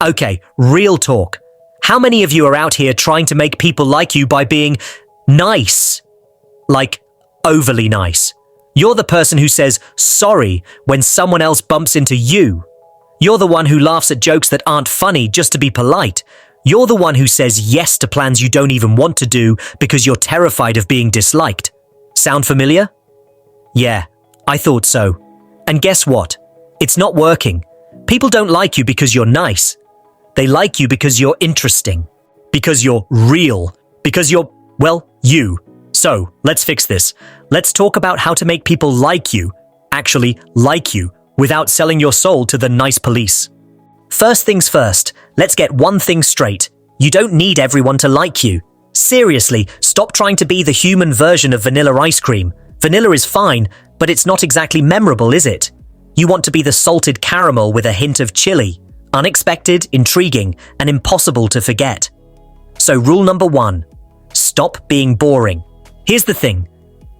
Okay, real talk. How many of you are out here trying to make people like you by being nice? Like, overly nice. You're the person who says sorry when someone else bumps into you. You're the one who laughs at jokes that aren't funny just to be polite. You're the one who says yes to plans you don't even want to do because you're terrified of being disliked. Sound familiar? Yeah, I thought so. And guess what? It's not working. People don't like you because you're nice. They like you because you're interesting. Because you're real. Because you're, well, you. So, let's fix this. Let's talk about how to make people like you, actually like you, without selling your soul to the nice police. First things first, let's get one thing straight. You don't need everyone to like you. Seriously, stop trying to be the human version of vanilla ice cream. Vanilla is fine, but it's not exactly memorable, is it? You want to be the salted caramel with a hint of chili. Unexpected, intriguing, and impossible to forget. So rule number 1, stop being boring. Here's the thing.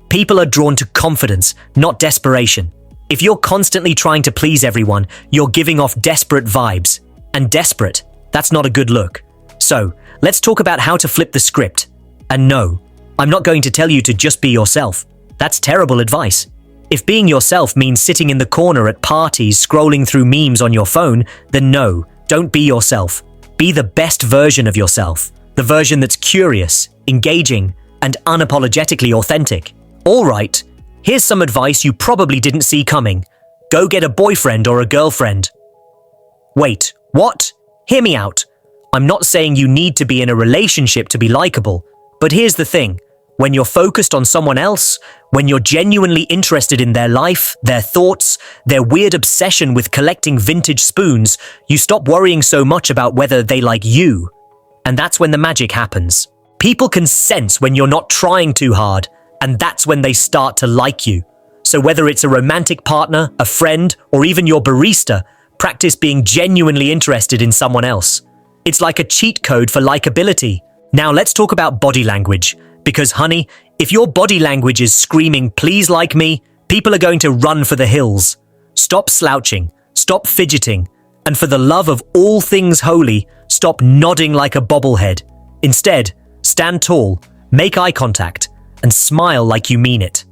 People are drawn to confidence, not desperation. If you're constantly trying to please everyone, you're giving off desperate vibes. And desperate, that's not a good look. So, let's talk about how to flip the script. And no, I'm not going to tell you to just be yourself. That's terrible advice. If being yourself means sitting in the corner at parties scrolling through memes on your phone, then no, don't be yourself. Be the best version of yourself. The version that's curious, engaging, and unapologetically authentic. All right, here's some advice you probably didn't see coming. Go get a boyfriend or a girlfriend. Wait, what? Hear me out. I'm not saying you need to be in a relationship to be likable, but here's the thing. When you're focused on someone else, when you're genuinely interested in their life, their thoughts, their weird obsession with collecting vintage spoons, you stop worrying so much about whether they like you. And that's when the magic happens. People can sense when you're not trying too hard, and that's when they start to like you. So whether it's a romantic partner, a friend, or even your barista, practice being genuinely interested in someone else. It's like a cheat code for likability. Now let's talk about body language. Because honey, if your body language is screaming, please like me, people are going to run for the hills. Stop slouching, stop fidgeting, and for the love of all things holy, stop nodding like a bobblehead. Instead, stand tall, make eye contact, and smile like you mean it.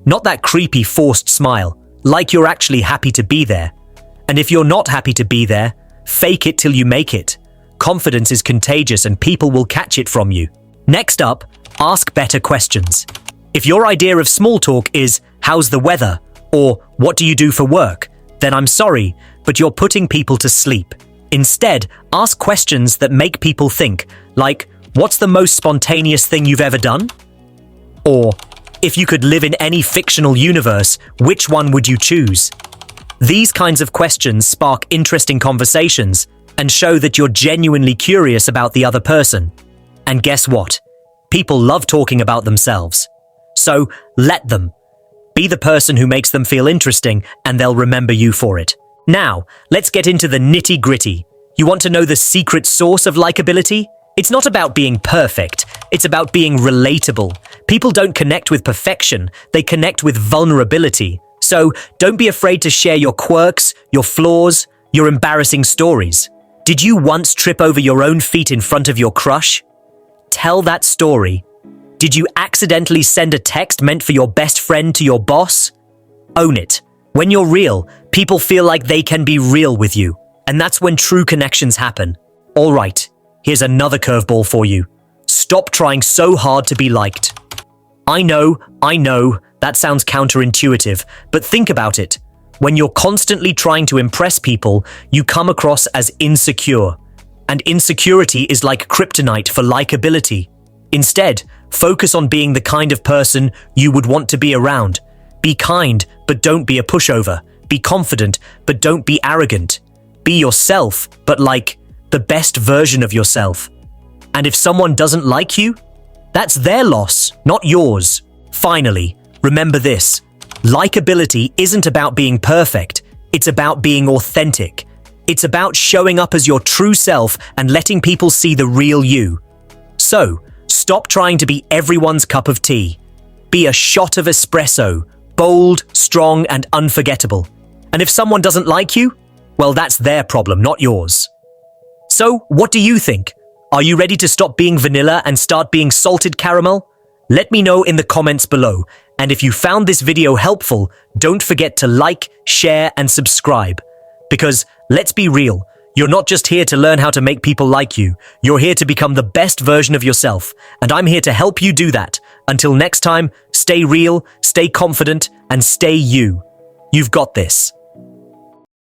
Not that creepy forced smile, like you're actually happy to be there. And if you're not happy to be there, fake it till you make it. Confidence is contagious and people will catch it from you. Next up, ask better questions. If your idea of small talk is, how's the weather? Or, what do you do for work? Then I'm sorry, but you're putting people to sleep. Instead, ask questions that make people think, like, what's the most spontaneous thing you've ever done? Or, if you could live in any fictional universe, which one would you choose? These kinds of questions spark interesting conversations and show that you're genuinely curious about the other person. And guess what? People love talking about themselves. So, let them. Be the person who makes them feel interesting and they'll remember you for it. Now, let's get into the nitty-gritty. You want to know the secret sauce of likability? It's not about being perfect. It's about being relatable. People don't connect with perfection. They connect with vulnerability. So, don't be afraid to share your quirks, your flaws, your embarrassing stories. Did you once trip over your own feet in front of your crush? Tell that story. Did you accidentally send a text meant for your best friend to your boss? Own it. When you're real, people feel like they can be real with you. And that's when true connections happen. All right, here's another curveball for you. Stop trying so hard to be liked. I know, that sounds counterintuitive, but think about it. When you're constantly trying to impress people, you come across as insecure. And insecurity is like kryptonite for likability. Instead, focus on being the kind of person you would want to be around. Be kind, but don't be a pushover. Be confident, but don't be arrogant. Be yourself, but like the best version of yourself. And if someone doesn't like you, that's their loss, not yours. Finally, remember this. Likability isn't about being perfect. It's about being authentic. It's about showing up as your true self and letting people see the real you. So, stop trying to be everyone's cup of tea. Be a shot of espresso, bold, strong, and unforgettable. And if someone doesn't like you, well, that's their problem, not yours. So, what do you think? Are you ready to stop being vanilla and start being salted caramel? Let me know in the comments below. And if you found this video helpful, don't forget to like, share, and subscribe. Because, let's be real, you're not just here to learn how to make people like you. You're here to become the best version of yourself. And I'm here to help you do that. Until next time, stay real, stay confident, and stay you. You've got this.